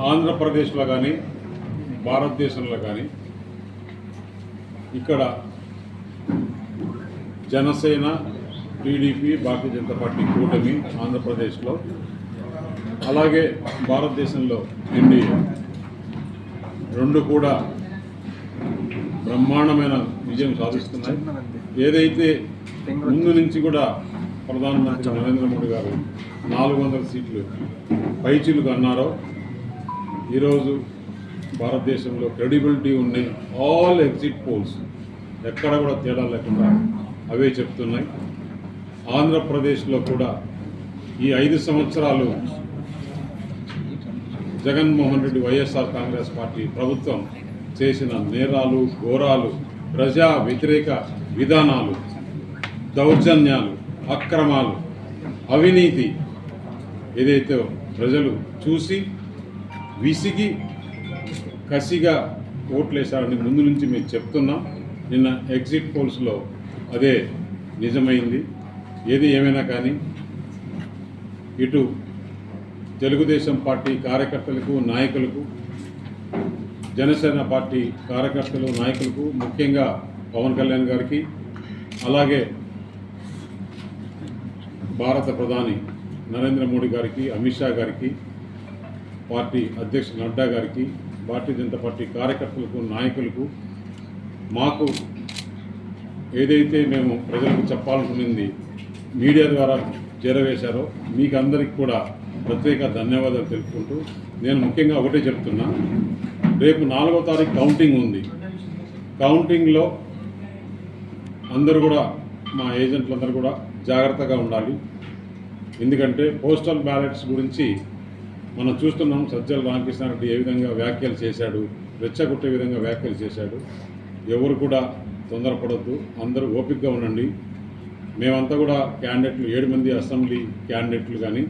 ఆంధ్రప్రదేశ్లో కానీ భారతదేశంలో కానీ ఇక్కడ జనసేన, టీడీపీ, భారతీయ జనతా పార్టీ కూటమి ఆంధ్రప్రదేశ్లో, అలాగే భారతదేశంలో ఎన్డీఏ రెండు కూడా బ్రహ్మాండమైన విజయం సాధిస్తున్నాయి. ఏదైతే ముందు నుంచి కూడా ప్రధానమంత్రి నరేంద్ర మోడీ గారు 400 సీట్లు పైచిలుకు అన్నారో, ఈరోజు భారతదేశంలో క్రెడిబిలిటీ ఉన్నాయి. ఆల్ ఎగ్జిట్ పోల్స్ ఎక్కడ కూడా తేడా లేకుండా అవే చెప్తున్నాయి. ఆంధ్రప్రదేశ్లో కూడా ఈ 5 సంవత్సరాలు జగన్మోహన్ రెడ్డి వైఎస్ఆర్ కాంగ్రెస్ పార్టీ ప్రభుత్వం చేసిన నేరాలు, ఘోరాలు, ప్రజా వ్యతిరేక విధానాలు, దౌర్జన్యాలు, అక్రమాలు, అవినీతి ఏదైతే ప్రజలు చూసి విసిగి కసిగా ఓట్లేశారని ముందు నుంచి మేము చెప్తున్నాం. నిన్న ఎగ్జిట్ పోల్స్లో అదే నిజమైంది. ఏది ఏమైనా కానీ ఇటు తెలుగుదేశం పార్టీ కార్యకర్తలకు, నాయకులకు, జనసేన పార్టీ కార్యకర్తలు, నాయకులకు, ముఖ్యంగా పవన్ కళ్యాణ్ గారికి, అలాగే భారత ప్రధాని నరేంద్ర మోడీ గారికి, అమిత్ షా గారికి, పార్టీ అధ్యక్షుడు నడ్డా గారికి, భారతీయ జనతా పార్టీ కార్యకర్తలకు, నాయకులకు, మాకు ఏదైతే మేము ప్రజలకు చెప్పాలనుకున్నది మీడియా ద్వారా చేరవేశారో మీకు అందరికీ కూడా ప్రత్యేక ధన్యవాదాలు తెలుపుకుంటూ, నేను ముఖ్యంగా ఒకటే చెప్తున్నా, రేపు 4వ తారీఖు కౌంటింగ్ ఉంది. కౌంటింగ్లో అందరూ కూడా, మా ఏజెంట్లందరూ కూడా జాగ్రత్తగా ఉండాలి. ఎందుకంటే పోస్టల్ బ్యాలెట్స్ గురించి మనం చూస్తున్నాం. సజ్జల రామకృష్ణారెడ్డి ఏ విధంగా వ్యాఖ్యలు చేశాడు, రెచ్చగొట్టే విధంగా వ్యాఖ్యలు చేశాడు. ఎవరు కూడా తొందరపడద్దు, అందరూ ఓపికగా ఉండండి. మేమంతా కూడా క్యాండిడేట్లు 7 మంది అసెంబ్లీ క్యాండిడేట్లు కానీ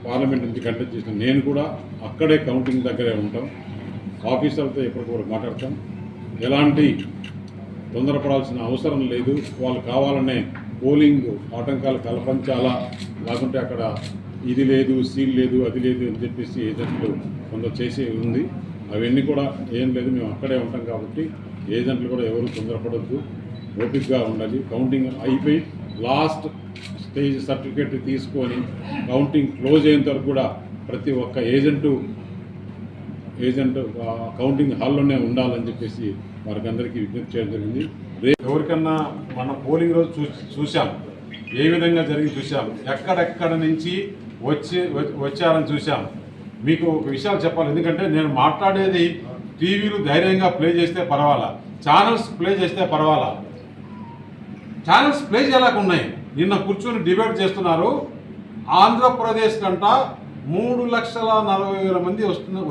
పార్లమెంట్ నుంచి కంటెస్ట్ చేసిన నేను కూడా అక్కడే కౌంటింగ్ దగ్గరే ఉంటాం. ఆఫీసర్లతో ఎప్పటికప్పుడు మాట్లాడతాం. ఎలాంటి తొందరపడాల్సిన అవసరం లేదు. వాళ్ళు కావాలనే పోలింగ్ ఆటంకాలు కల్పించాలా, లేకుంటే అక్కడ ఇది లేదు, సీల్ లేదు, అది లేదు అని చెప్పేసి ఏజెంట్లు కొంత చేసి ఉంది. అవన్నీ కూడా ఏం లేదు, మేము అక్కడే ఉంటాం కాబట్టి ఏజెంట్లు కూడా ఎవరు తొందరపడద్దు, ఓపికగా ఉండాలి. కౌంటింగ్ అయిపోయి లాస్ట్ స్టేజ్ సర్టిఫికేట్ తీసుకొని కౌంటింగ్ క్లోజ్ అయ్యేంత వరకు కూడా ప్రతి ఒక్క ఏజెంట్ కౌంటింగ్ హాల్లోనే ఉండాలని చెప్పేసి వారికి అందరికీ విజ్ఞప్తి చేయడం జరిగింది. ఎవరికన్నా మన పోలింగ్ రోజు చూసాం, ఏ విధంగా జరిగి చూసాం, ఎక్కడెక్కడ నుంచి వచ్చారని చూసాం. మీకు ఒక విషయాలు చెప్పాలి. ఎందుకంటే నేను మాట్లాడేది టీవీలు ధైర్యంగా ప్లే చేస్తే పర్వాలా, ఛానల్స్ ప్లే చేస్తే పర్వాలా. ఛానల్స్ ప్లే చేయలేక ఉన్నాయి. నిన్న కూర్చొని డిబేట్ చేస్తున్నారు. ఆంధ్రప్రదేశ్ కంట 3,40,000 మంది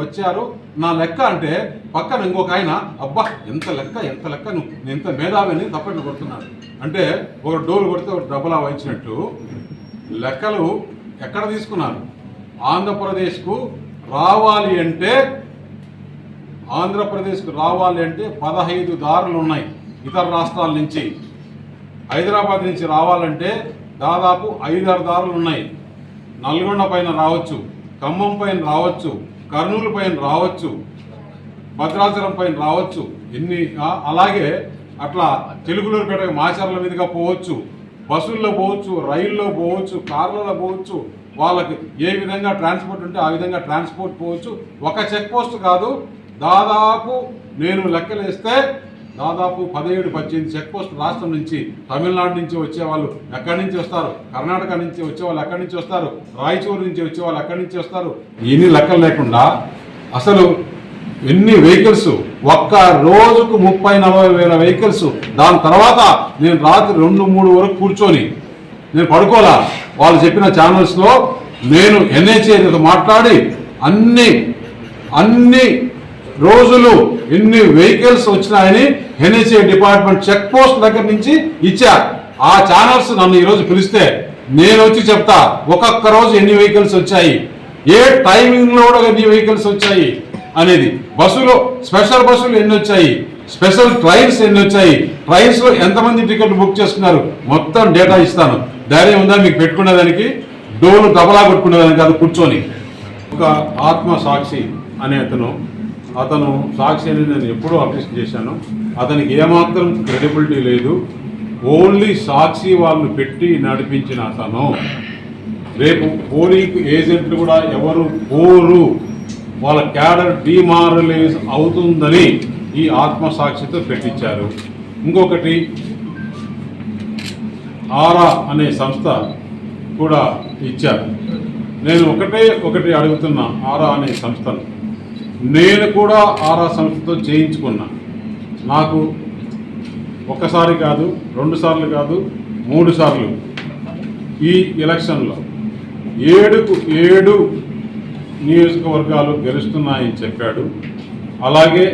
వచ్చారు నా లెక్క అంటే, పక్కన ఇంకొక ఆయన అబ్బా ఎంత లెక్క నువ్వు ఎంత మేధావిని తప్పట్లు కొడుతున్నాడు అంటే, ఒక డోలు కొడితే ఒక డబ్బులా వాయించినట్టు లెక్కలు ఎక్కడ తీసుకున్నారు. ఆంధ్రప్రదేశ్కు రావాలి అంటే 15 దారులు ఉన్నాయి. ఇతర రాష్ట్రాల నుంచి, హైదరాబాద్ నుంచి రావాలంటే దాదాపు 5-6 దారులు ఉన్నాయి. నల్గొండ పైన రావచ్చు, ఖమ్మం పైన రావచ్చు, కర్నూలు పైన రావచ్చు, భద్రాచలం పైన రావచ్చు. అలాగే అట్లా తెలుగులూరుపేట మాచర్ల మీదుగా పోవచ్చు, బస్సుల్లో పోవచ్చు, రైల్లో పోవచ్చు, కార్లలో పోవచ్చు. వాళ్ళకి ఏ విధంగా ట్రాన్స్పోర్ట్ ఉంటే ఆ విధంగా ట్రాన్స్పోర్ట్ పోవచ్చు. ఒక చెక్ పోస్ట్ కాదు, దాదాపు నేను లెక్కలేస్తే దాదాపు 17-18 చెక్ పోస్ట్ రాష్ట్రం నుంచి, తమిళనాడు నుంచి వచ్చేవాళ్ళు ఎక్కడి నుంచి వస్తారు, కర్ణాటక నుంచి వచ్చేవాళ్ళు ఎక్కడి నుంచి వస్తారు, రాయచూరు నుంచి వచ్చేవాళ్ళు ఎక్కడి నుంచి వస్తారు. ఎన్ని లెక్కలు లేకుండా అసలు ఎన్ని వెహికల్స్, ఒక్క రోజుకు 30-40 వేల వెహికల్స్. దాని తర్వాత నేను రాత్రి 2-3 వరకు కూర్చొని నేను పడుకోలా. వాళ్ళు చెప్పిన ఛానల్స్లో నేను ఎన్హెచ్ఏతో మాట్లాడి అన్ని రోజులు ఎన్ని వెహికల్స్ వచ్చినాయని ఎన్హెచ్ఏ డిపార్ట్మెంట్ చెక్ పోస్ట్ దగ్గర నుంచి ఇచ్చారు. ఆ ఛానల్స్ నన్ను ఈరోజు పిలిస్తే నేను వచ్చి చెప్తా ఒక్కొక్క రోజు ఎన్ని వెహికల్స్ వచ్చాయి, ఏ టైమింగ్లో కూడా ఎన్ని వెహికల్స్ వచ్చాయి అనేది. బస్సులో స్పెషల్ బస్సులు ఎన్ని వచ్చాయి, స్పెషల్ ట్రైన్స్ ఎన్ని వచ్చాయి, ట్రైన్స్లో ఎంతమంది టికెట్లు బుక్ చేసుకున్నారు, మొత్తం డేటా ఇస్తాను. ధైర్యం ఉందా మీకు పెట్టుకునేదానికి? డోలు డబలా కొట్టుకునేదానికి కాదు, కూర్చొని ఒక ఆత్మ సాక్షి అనే అతను సాక్షి అని నేను ఎప్పుడూ అప్రిషియేట్ చేశాను. అతనికి ఏమాత్రం క్రెడిబిలిటీ లేదు. ఓన్లీ సాక్షి వాళ్ళు పెట్టి నడిపించిన అతను. రేపు పోలింగ్ ఏజెంట్లు కూడా ఎవరు పోరు, వాళ్ళ క్యాడర్ డిమారలైజ్ అవుతుందని ఈ ఆత్మసాక్షితో పెట్టించారు. ఇంకొకటి ఆరా అనే సంస్థ కూడా ఇచ్చారు. నేను ఒకటి అడుగుతున్నా, ఆరా అనే సంస్థను నేను కూడా ఆరా సంస్థతో చేయించుకున్నా. నాకు ఒకసారి కాదు, 2 సార్లు కాదు, 3 సార్లు ఈ ఎలక్షన్లో 7 నియోజకవర్గాలు గెలుస్తున్నాయని చెప్పాడు. అలాగే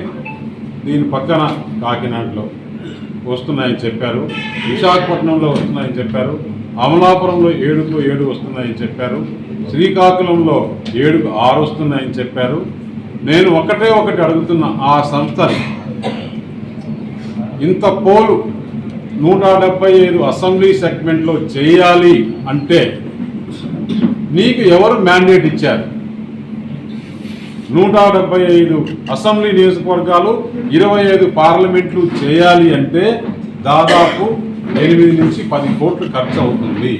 దీని పక్కన కాకినాడలో వస్తున్నాయని చెప్పారు, విశాఖపట్నంలో వస్తున్నాయని చెప్పారు, అమలాపురంలో 7కు 7 వస్తున్నాయని చెప్పారు, శ్రీకాకుళంలో 7కు 6 వస్తున్నాయని చెప్పారు. నేను ఒకటి అడుగుతున్నా, ఆ సంస్థని ఇంత పోలు 175 అసెంబ్లీ సెగ్మెంట్లో చేయాలి అంటే నీకు ఎవరు మ్యాండేట్ ఇచ్చారు? 175 అసెంబ్లీ నియోజకవర్గాలు, 25 పార్లమెంట్లు చేయాలి అంటే దాదాపు 8 నుంచి 10 కోట్లు ఖర్చు అవుతుంది.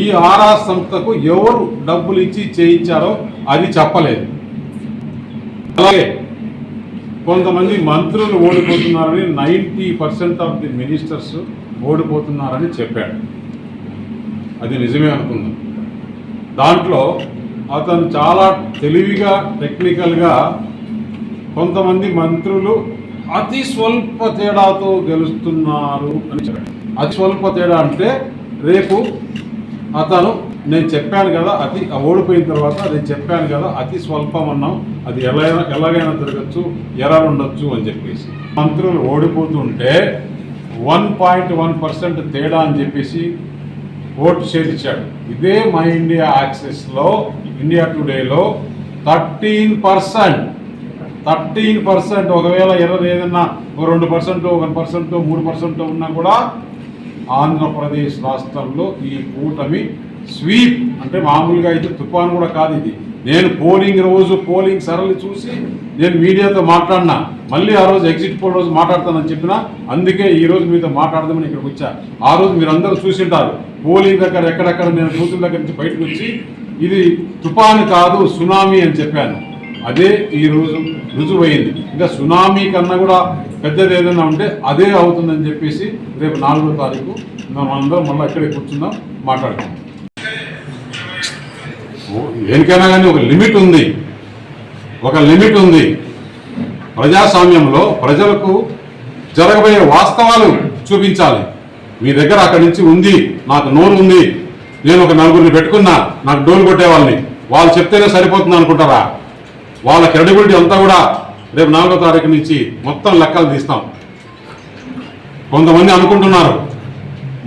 ఈ ఆరా సంస్థకు ఎవరు డబ్బులు ఇచ్చి చేయించారో అది చెప్పలేదు. అలాగే కొంతమంది మంత్రులు ఓడిపోతున్నారని, 90% ఆఫ్ ది మినిస్టర్స్ ఓడిపోతున్నారని చెప్పాడు. అది నిజమే అనుకుందాం. దాంట్లో అతను చాలా తెలివిగా, టెక్నికల్గా కొంతమంది మంత్రులు అతి స్వల్ప తేడాతో గెలుస్తున్నారు అని చెప్పాడు. అతి స్వల్ప తేడా అంటే రేపు అతను నేను చెప్పాను కదా, ఓడిపోయిన తర్వాత నేను చెప్పాను కదా అతి స్వల్పం అన్నాం, అది ఎలాగైనా తిరగచ్చు, ఎర్రర్ ఉండొచ్చు అని చెప్పేసి మంత్రులు ఓడిపోతుంటే 1.1% తేడా అని చెప్పేసి ఓటు షేర్ ఇచ్చాడు. ఇదే మై ఇండియా యాక్సెస్లో, ఇండియా టుడేలో 13%. ఒకవేళ ఎర్రర్ ఏదన్నా 2%, 1%, 3% ఉన్నా కూడా ఆంధ్రప్రదేశ్ రాష్ట్రంలో ఈ కూటమి స్వీప్, అంటే మామూలుగా అయితే తుఫాను కూడా కాదు ఇది. నేను పోలింగ్ సరళి చూసి నేను మీడియాతో మాట్లాడినా, మళ్ళీ ఆ రోజు ఎగ్జిట్ పోల్ రోజు మాట్లాడతానని చెప్పినా, అందుకే ఈ రోజు మీతో మాట్లాడదామని ఇక్కడికి వచ్చా. ఆ రోజు మీరు అందరూ చూసింటారు, పోలింగ్ దగ్గర ఎక్కడెక్కడ నేను బూతుల దగ్గర నుంచి బయటకు వచ్చి ఇది తుఫాను కాదు సునామీ అని చెప్పాను. అదే ఈరోజు రుజువైంది. ఇంకా సునామీ కన్నా కూడా పెద్దది ఏదైనా ఉంటే అదే అవుతుందని చెప్పేసి రేపు 4వ తారీఖు మనందరం మళ్ళీ ఇక్కడే కూర్చుందాం, మాట్లాడుకుందాం. దేనికైనా కానీ ఒక లిమిట్ ఉంది. ప్రజాస్వామ్యంలో ప్రజలకు జరగబోయే వాస్తవాలు చూపించాలి. మీ దగ్గర అక్కడి నుంచి ఉంది, నాకు నోరు ఉంది, నేను ఒక 4గురిని పెట్టుకున్నా, నాకు డోలు కొట్టేవాళ్ళని, వాళ్ళు చెప్తేనే సరిపోతుంది అనుకుంటారా? వాళ్ళ క్రెడిబిలిటీ అంతా కూడా రేపు 4వ తారీఖు నుంచి మొత్తం లెక్కలు తీస్తాం. కొంతమంది అనుకుంటున్నారు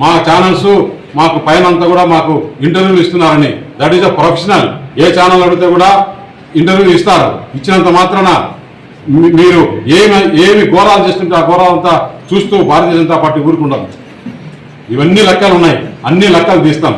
మా ఛానల్స్ మాకు పైన అంతా కూడా మాకు ఇంటర్వ్యూలు ఇస్తున్నారని. That is a professional. A channel అడిగితే కూడా ఇంటర్వ్యూ ఇస్తారు. ఇచ్చినంత మాత్రాన మీరు ఏమి ఘోరాలు చేస్తుంటే ఆ ఘోరాలంతా చూస్తూ భారతీయ జనతా పార్టీ ఊరుకుంటారు. ఇవన్నీ లెక్కలు ఉన్నాయి, అన్ని లెక్కలు తీస్తాం.